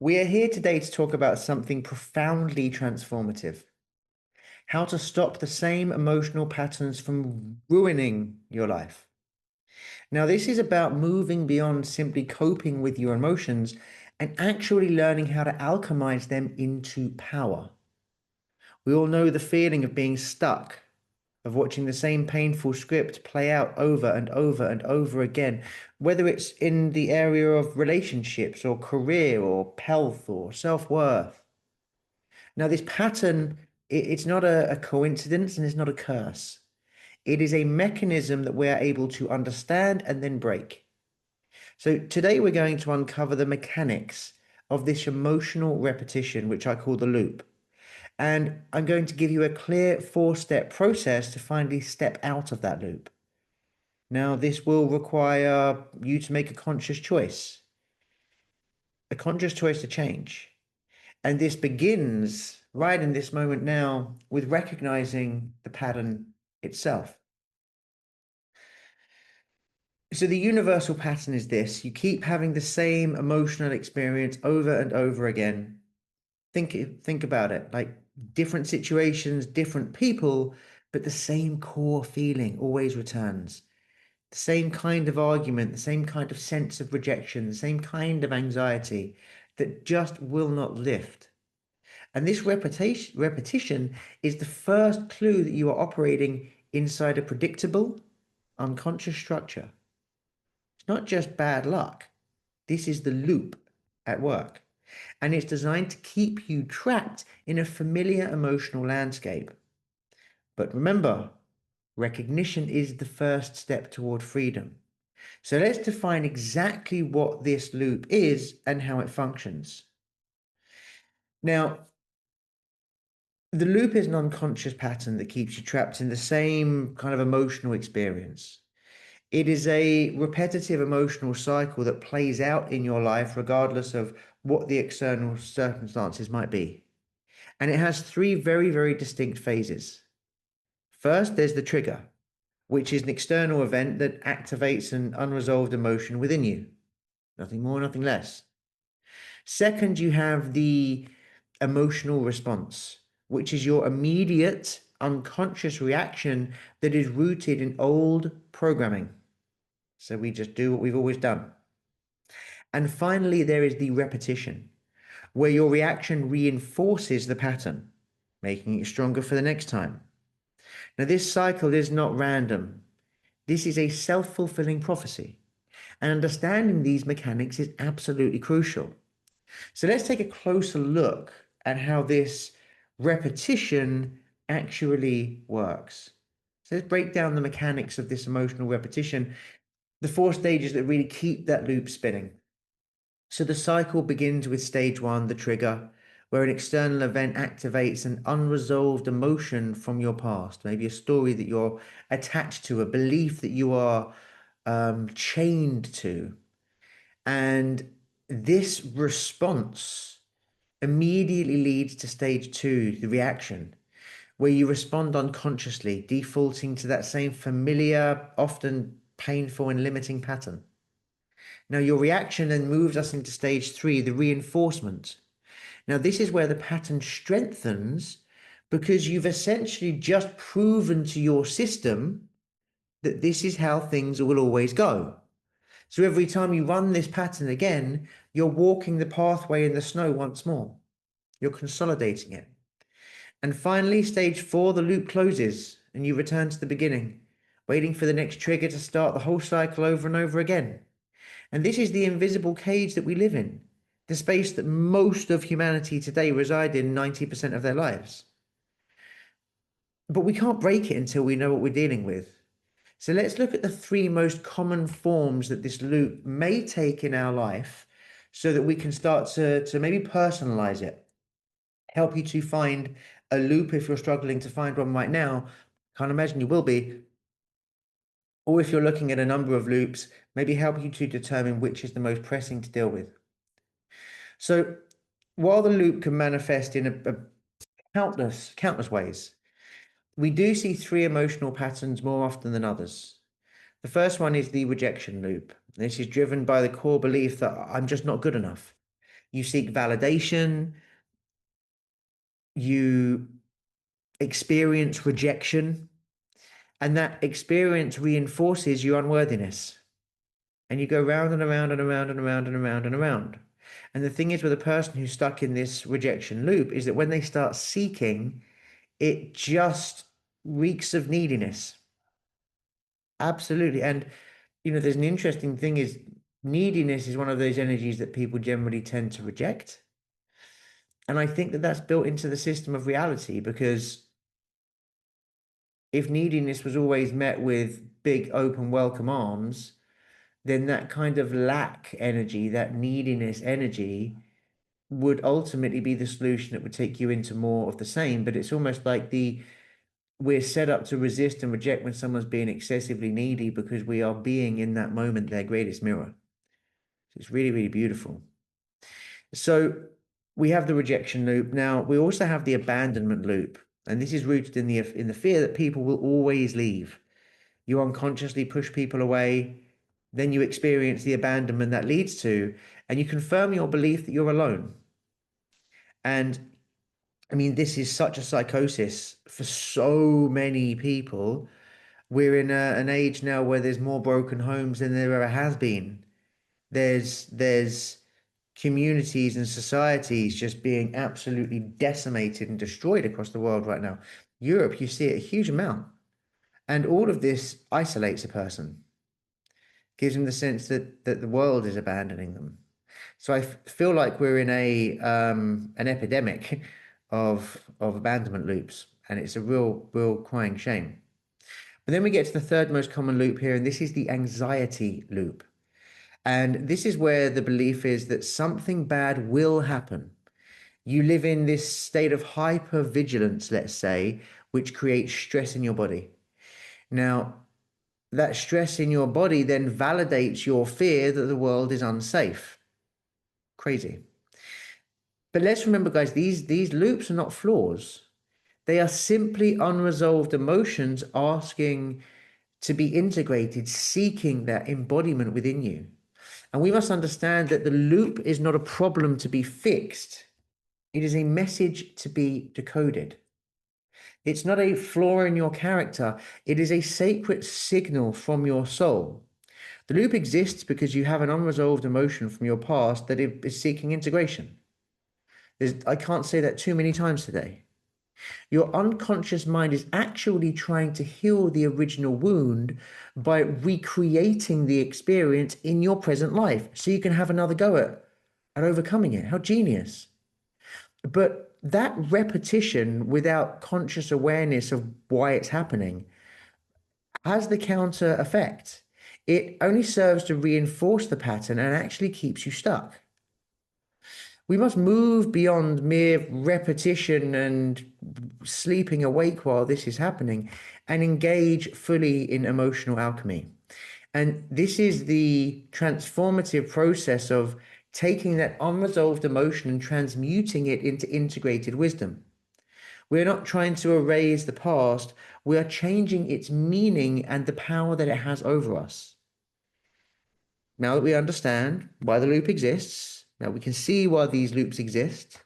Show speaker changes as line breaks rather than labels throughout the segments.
We are here today to talk about something profoundly transformative. How to stop the same emotional patterns from ruining your life. Now, this is about moving beyond simply coping with your emotions and actually learning how to alchemize them into power. We all know the feeling of being stuck, of watching the same painful script play out over and over and over again, whether it's in the area of relationships or career or health or self-worth. Now, this pattern, it's not a coincidence and it's not a curse. It is a mechanism that we are able to understand and then break. So today we're going to uncover the mechanics of this emotional repetition, which I call the loop. And I'm going to give you a clear four-step process to finally step out of that loop. Now, this will require you to make a conscious choice to change. And this begins right in this moment now with recognizing the pattern itself. So the universal pattern is this: you keep having the same emotional experience over and over again. Think about it, like different situations, different people, but the same core feeling always returns. The same kind of argument, the same kind of sense of rejection, the same kind of anxiety that just will not lift. And this repetition is the first clue that you are operating inside a predictable, unconscious structure. It's not just bad luck. This is the loop at work. And it's designed to keep you trapped in a familiar emotional landscape. But remember, recognition is the first step toward freedom. So let's define exactly what this loop is and how it functions. Now, the loop is an unconscious pattern that keeps you trapped in the same kind of emotional experience. It is a repetitive emotional cycle that plays out in your life regardless of what the external circumstances might be. And it has three very, very distinct phases. First, there's the trigger, which is an external event that activates an unresolved emotion within you. Nothing more, nothing less. Second, you have the emotional response, which is your immediate unconscious reaction that is rooted in old programming. So we just do what we've always done. And finally, there is the repetition, where your reaction reinforces the pattern, making it stronger for the next time. Now, this cycle is not random. This is a self-fulfilling prophecy. And understanding these mechanics is absolutely crucial. So let's take a closer look at how this repetition actually works. So let's break down the mechanics of this emotional repetition, the four stages that really keep that loop spinning. So the cycle begins with stage one, the trigger, where an external event activates an unresolved emotion from your past, maybe a story that you're attached to, a belief that you are chained to. And this response immediately leads to stage two, the reaction, where you respond unconsciously, defaulting to that same familiar, often painful and limiting pattern. Now, your reaction then moves us into stage three, the reinforcement. Now, this is where the pattern strengthens because you've essentially just proven to your system that this is how things will always go. So every time you run this pattern again, you're walking the pathway in the snow once more. You're consolidating it. And finally, stage four, the loop closes and you return to the beginning, waiting for the next trigger to start the whole cycle over and over again. And this is the invisible cage that we live in, the space that most of humanity today reside in 90% of their lives. But we can't break it until we know what we're dealing with. So let's look at the three most common forms that this loop may take in our life so that we can start to maybe personalize it, help you to find a loop if you're struggling to find one right now. Can't imagine you will be. Or if you're looking at a number of loops, maybe help you to determine which is the most pressing to deal with. So while the loop can manifest in a countless ways, we do see three emotional patterns more often than others. The first one is the rejection loop. This is driven by the core belief that I'm just not good enough. You seek validation, you experience rejection, and that experience reinforces your unworthiness. And you go round and around and around and around and around and around. And the thing is with a person who's stuck in this rejection loop is that when they start seeking, it just reeks of neediness. Absolutely. And, there's an interesting thing is neediness is one of those energies that people generally tend to reject. And I think that that's built into the system of reality because if neediness was always met with big, open, welcome arms, then that kind of lack energy, that neediness energy, would ultimately be the solution that would take you into more of the same. But it's almost like we're set up to resist and reject when someone's being excessively needy because we are being in that moment their greatest mirror. So it's really, really beautiful. So we have the rejection loop. Now we also have the abandonment loop. And this is rooted in the fear that people will always leave. You unconsciously push people away, then you experience the abandonment that leads to, and you confirm your belief that you're alone. And I mean, this is such a psychosis for so many people. We're in an age now where there's more broken homes than there ever has been. There's communities and societies just being absolutely decimated and destroyed across the world right now. Europe, you see it a huge amount. And all of this isolates a person, gives them the sense that the world is abandoning them. So I feel like we're in a an epidemic of abandonment loops, and it's a real crying shame. But then we get to the third most common loop here, and this is the anxiety loop. And this is where the belief is that something bad will happen. You live in this state of hypervigilance, let's say, which creates stress in your body. Now, that stress in your body then validates your fear that the world is unsafe. Crazy. But let's remember, guys, these loops are not flaws. They are simply unresolved emotions asking to be integrated, seeking that embodiment within you. And we must understand that the loop is not a problem to be fixed. It is a message to be decoded. It's not a flaw in your character. It is a sacred signal from your soul. The loop exists because you have an unresolved emotion from your past that is seeking integration. I can't say that too many times today. Your unconscious mind is actually trying to heal the original wound by recreating the experience in your present life so you can have another go at overcoming it. How genius. But that repetition without conscious awareness of why it's happening has the counter effect. It only serves to reinforce the pattern and actually keeps you stuck. We must move beyond mere repetition and sleeping awake while this is happening and engage fully in emotional alchemy. And this is the transformative process of taking that unresolved emotion and transmuting it into integrated wisdom. We're not trying to erase the past, we are changing its meaning and the power that it has over us. Now that we understand why the loop exists, now we can see why these loops exist.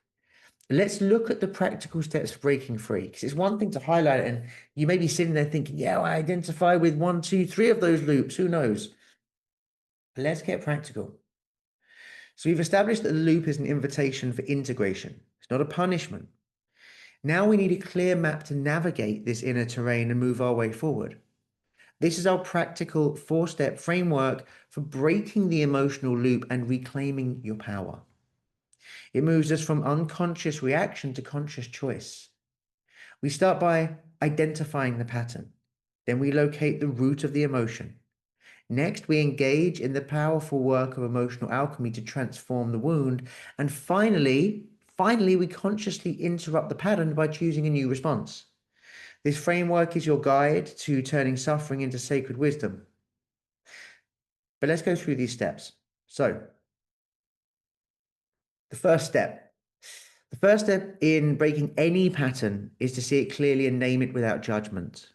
Let's look at the practical steps for breaking free. Because it's one thing to highlight it, and you may be sitting there thinking, yeah, I identify with one, two, three of those loops. Who knows? Let's get practical. So we've established that the loop is an invitation for integration. It's not a punishment. Now we need a clear map to navigate this inner terrain and move our way forward. This is our practical four-step framework for breaking the emotional loop and reclaiming your power. It moves us from unconscious reaction to conscious choice. We start by identifying the pattern. Then we locate the root of the emotion. Next, we engage in the powerful work of emotional alchemy to transform the wound. And finally, we consciously interrupt the pattern by choosing a new response. This framework is your guide to turning suffering into sacred wisdom. But let's go through these steps. So, the first step. The first step in breaking any pattern is to see it clearly and name it without judgment.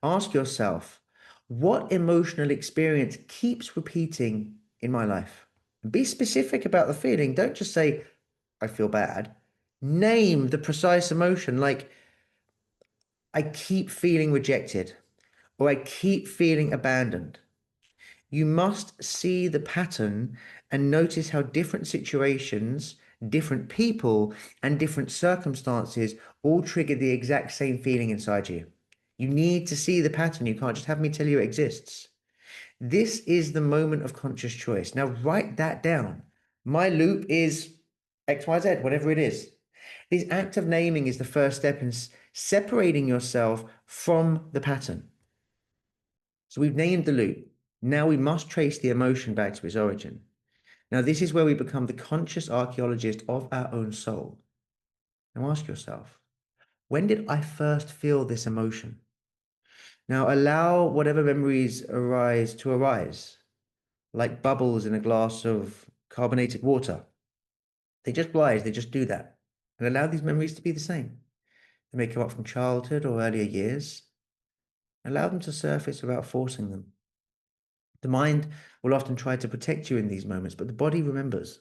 Ask yourself, what emotional experience keeps repeating in my life? Be specific about the feeling. Don't just say, I feel bad. Name the precise emotion, like, I keep feeling rejected, or I keep feeling abandoned. You must see the pattern and notice how different situations, different people, and different circumstances all trigger the exact same feeling inside you. You need to see the pattern. You can't just have me tell you it exists. This is the moment of conscious choice. Now, write that down. My loop is XYZ, whatever it is. This act of naming is the first step in separating yourself from the pattern. So we've named the loop. Now we must trace the emotion back to its origin. Now, this is where we become the conscious archaeologist of our own soul. Now, ask yourself, when did I first feel this emotion? Now, allow whatever memories arise to arise, like bubbles in a glass of carbonated water. They just rise, they just do that. And allow these memories to be the same. They may come up from childhood or earlier years. Allow them to surface without forcing them. The mind will often try to protect you in these moments, but the body remembers.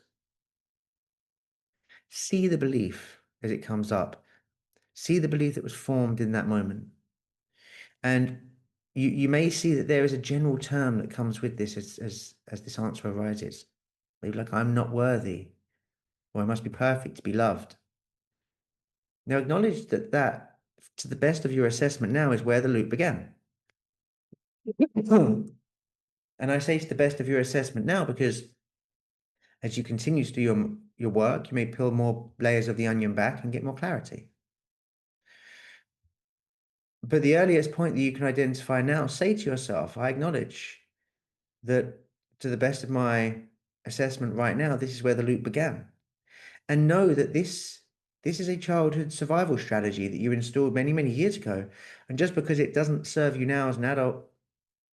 See the belief as it comes up. See the belief that was formed in that moment. And you may see that there is a general term that comes with this as this answer arises. Maybe like, I'm not worthy, or I must be perfect to be loved. Now acknowledge that, to the best of your assessment now, is where the loop began. And I say to the best of your assessment now because as you continue to do your work, you may peel more layers of the onion back and get more clarity. But the earliest point that you can identify now, say to yourself, I acknowledge that, to the best of my assessment right now, this is where the loop began. And know that this is a childhood survival strategy that you installed many, many years ago. And just because it doesn't serve you now as an adult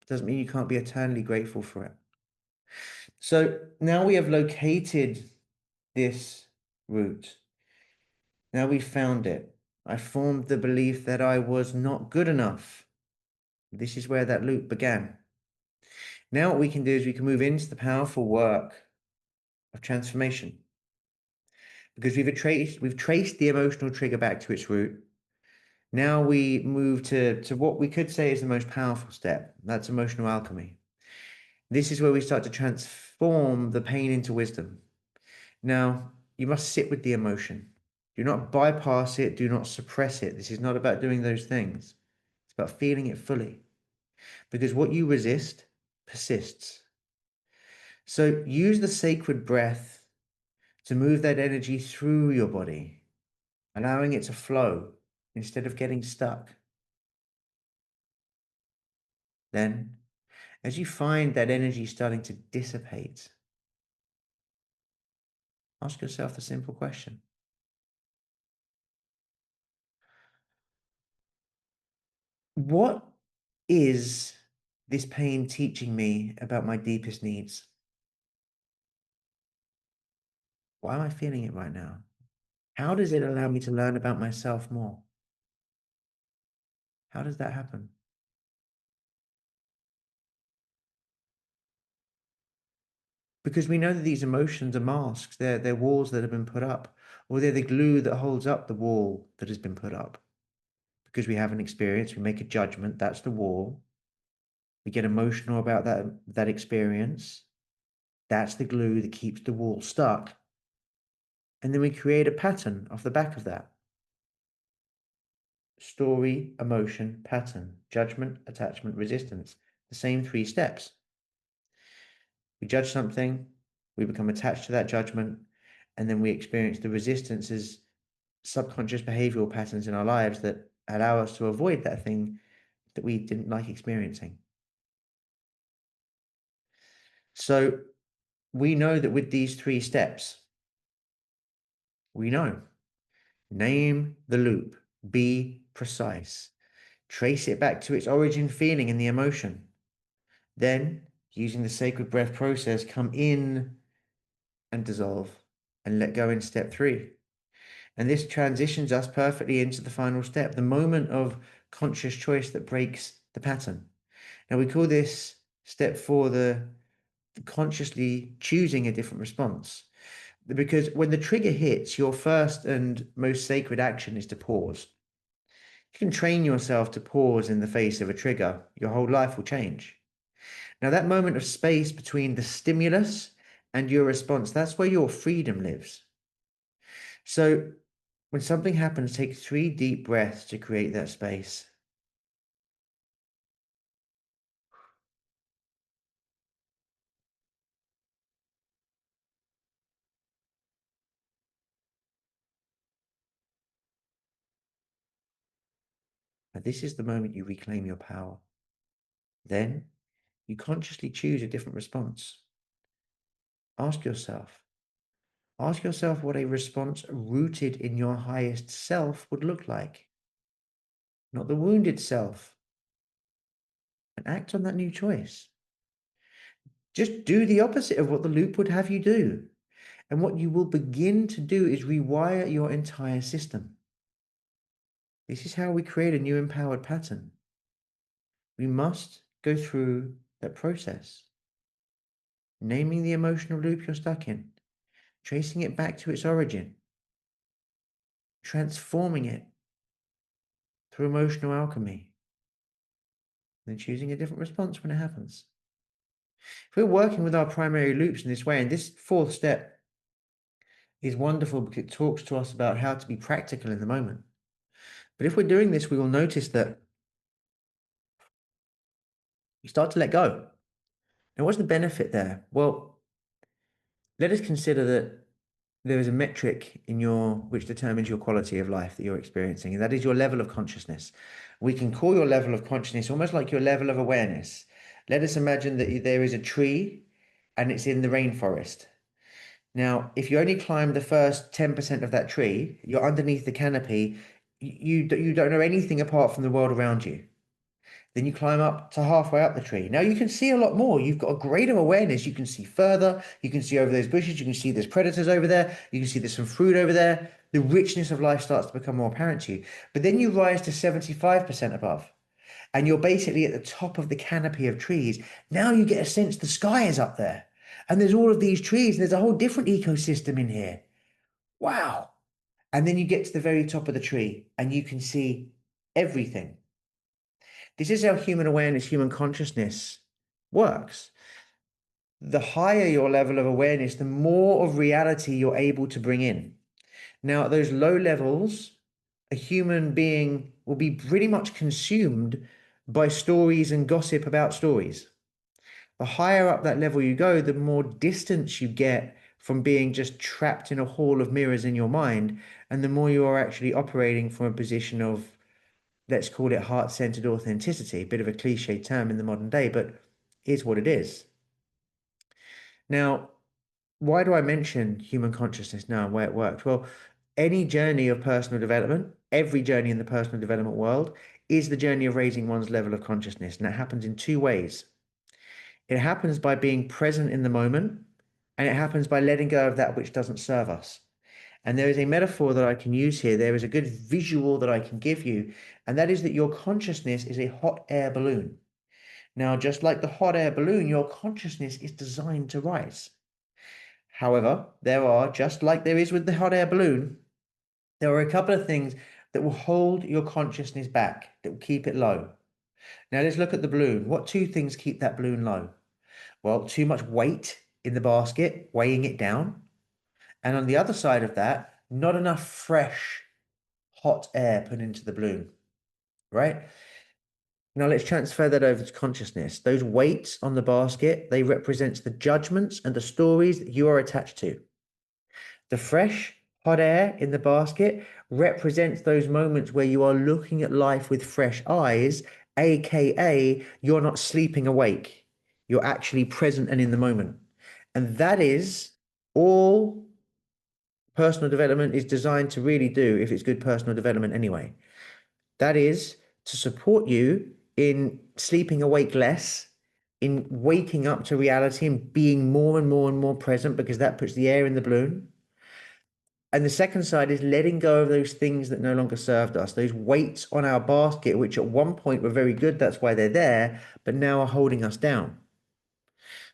doesn't mean you can't be eternally grateful for it. So now we have located this root. Now we found it. I formed the belief that I was not good enough. This is where that loop began. Now what we can do is we can move into the powerful work of transformation. Because we've traced the emotional trigger back to its root. Now we move to what we could say is the most powerful step. That's emotional alchemy. This is where we start to transform the pain into wisdom. Now, you must sit with the emotion. Do not bypass it. Do not suppress it. This is not about doing those things. It's about feeling it fully. Because what you resist persists. So use the sacred breath to move that energy through your body, allowing it to flow instead of getting stuck. Then, as you find that energy starting to dissipate, ask yourself the simple question: what is this pain teaching me about my deepest needs? Why am I feeling it right now? How does it allow me to learn about myself more? How does that happen? Because we know that these emotions are masks, they're walls that have been put up, or they're the glue that holds up the wall that has been put up. Because we have an experience, we make a judgment, that's the wall. We get emotional about that experience. That's the glue that keeps the wall stuck. And then we create a pattern off the back of that. Story, emotion, pattern, judgment, attachment, resistance. The same 3 steps. We judge something, we become attached to that judgment, and then we experience the resistance as subconscious behavioral patterns in our lives that allow us to avoid that thing that we didn't like experiencing. So we know that with these 3 steps, we know: name the loop, be precise, trace it back to its origin feeling and the emotion. Then, using the sacred breath process, come in and dissolve and let go in step 3. And this transitions us perfectly into the final step, the moment of conscious choice that breaks the pattern. Now we call this step 4 the consciously choosing a different response. Because when the trigger hits, your first and most sacred action is to pause. You can train yourself to pause in the face of a trigger. Your whole life will change. Now, that moment of space between the stimulus and your response, that's where your freedom lives. So when something happens, take 3 deep breaths to create that space. And this is the moment you reclaim your power. Then you consciously choose a different response. Ask yourself, ask yourself what a response rooted in your highest self would look like, not the wounded self, and act on that new choice. Just do the opposite of what the loop would have you do. And what you will begin to do is rewire your entire system. This is how we create a new empowered pattern. We must go through that process, naming the emotional loop you're stuck in, tracing it back to its origin, transforming it through emotional alchemy, then choosing a different response when it happens. If we're working with our primary loops in this way, and this fourth step is wonderful because it talks to us about how to be practical in the moment. But if we're doing this, we will notice that we start to let go. And what's the benefit there? Well, let us consider that there is a metric in your which determines your quality of life that you're experiencing, and that is your level of consciousness. We can call your level of consciousness almost like your level of awareness. Let us imagine that there is a tree and it's in the rainforest. Now, if you only climb the first 10% of that tree, you're underneath the canopy, you don't know anything apart from the world around you. Then you climb up to halfway up the tree. Now you can see a lot more. You've got a greater awareness. You can see further. You can see over those bushes. You can see there's predators over there. You can see there's some fruit over there. The richness of life starts to become more apparent to you. But then you rise to 75% above, and you're basically at the top of the canopy of trees. Now you get a sense the sky is up there, and there's all of these trees. And there's a whole different ecosystem in here. Wow. And then you get to the very top of the tree, and you can see everything. This is how human awareness, human consciousness works. The higher your level of awareness, the more of reality you're able to bring in. Now, at those low levels, a human being will be pretty much consumed by stories and gossip about stories. The higher up that level you go, the more distance you get from being just trapped in a hall of mirrors in your mind, and the more you are actually operating from a position of, let's call it, heart-centered authenticity, a bit of a cliche term in the modern day, but here's what it is. Now, why do I mention human consciousness now and where it works? Well, any journey of personal development, every journey in the personal development world is the journey of raising one's level of consciousness. And that happens in 2 ways. It happens by being present in the moment, and it happens by letting go of that which doesn't serve us. And there is a metaphor that I can use here. There is a good visual that I can give you, and that is that your consciousness is a hot air balloon. Now, just like the hot air balloon, your consciousness is designed to rise. However, there are, just like there is with the hot air balloon, there are a couple of things that will hold your consciousness back, that will keep it low. Now, let's look at the balloon. What 2 things keep that balloon low? Well, too much weight in the basket, weighing it down. And on the other side of that, not enough fresh, hot air put into the balloon, right? Now let's transfer that over to consciousness. Those weights on the basket, they represent the judgments and the stories that you are attached to. The fresh, hot air in the basket represents those moments where you are looking at life with fresh eyes, aka you're not sleeping awake. You're actually present and in the moment. And that is all personal development is designed to really do if it's good personal development anyway. That is to support you in sleeping awake less, in waking up to reality and being more and more and more present, because that puts the air in the balloon. And the second side is letting go of those things that no longer served us, those weights on our basket, which at one point were very good, that's why they're there, but now are holding us down.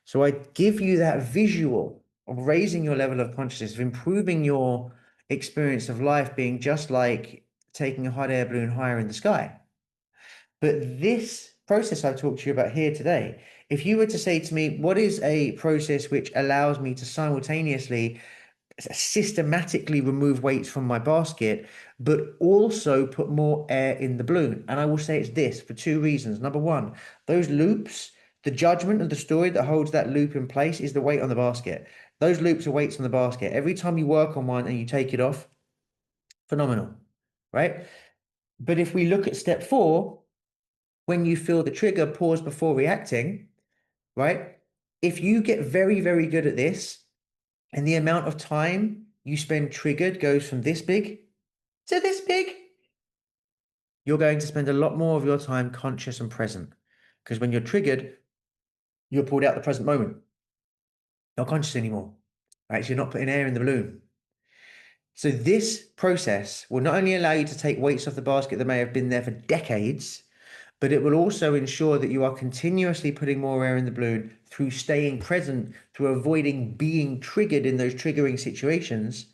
So I give you that visual of raising your level of consciousness, of improving your experience of life being just like taking a hot air balloon higher in the sky. But this process I've talked to you about here today, if you were to say to me, what is a process which allows me to simultaneously systematically remove weights from my basket, but also put more air in the balloon? And I will say it's this for two reasons. Number one, those loops, the judgment of the story that holds that loop in place is the weight on the basket. Those loops are weights on the basket. Every time you work on one and you take it off, phenomenal, right? But if we look at step four, when you feel the trigger, pause before reacting, right? If you get very, very good at this, and the amount of time you spend triggered goes from this big to this big, you're going to spend a lot more of your time conscious and present. Because when you're triggered, you're pulled out the present moment, not conscious anymore, right? So you're not putting air in the balloon. So this process will not only allow you to take weights off the basket that may have been there for decades, but it will also ensure that you are continuously putting more air in the balloon through staying present, through avoiding being triggered in those triggering situations,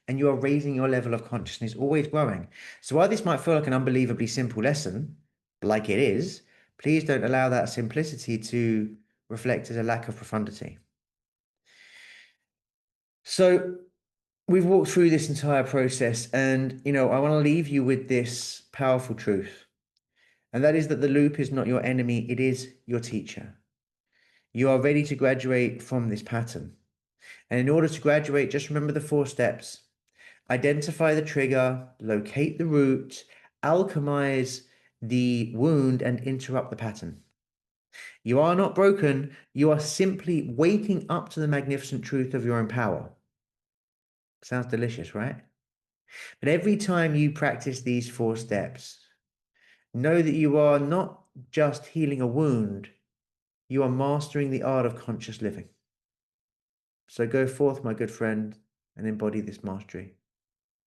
and you are raising your level of consciousness, always growing. So while this might feel like an unbelievably simple lesson, like it is, please don't allow that simplicity to reflect as a lack of profundity. So we've walked through this entire process, and I want to leave you with this powerful truth. And that is that the loop is not your enemy, it is your teacher. You are ready to graduate from this pattern. And in order to graduate, just remember the 4 steps. Identify the trigger, locate the root, alchemize the wound, and interrupt the pattern. You are not broken, you are simply waking up to the magnificent truth of your own power. Sounds delicious, right? But every time you practice these 4 steps, know that you are not just healing a wound, you are mastering the art of conscious living. So go forth, my good friend, and embody this mastery.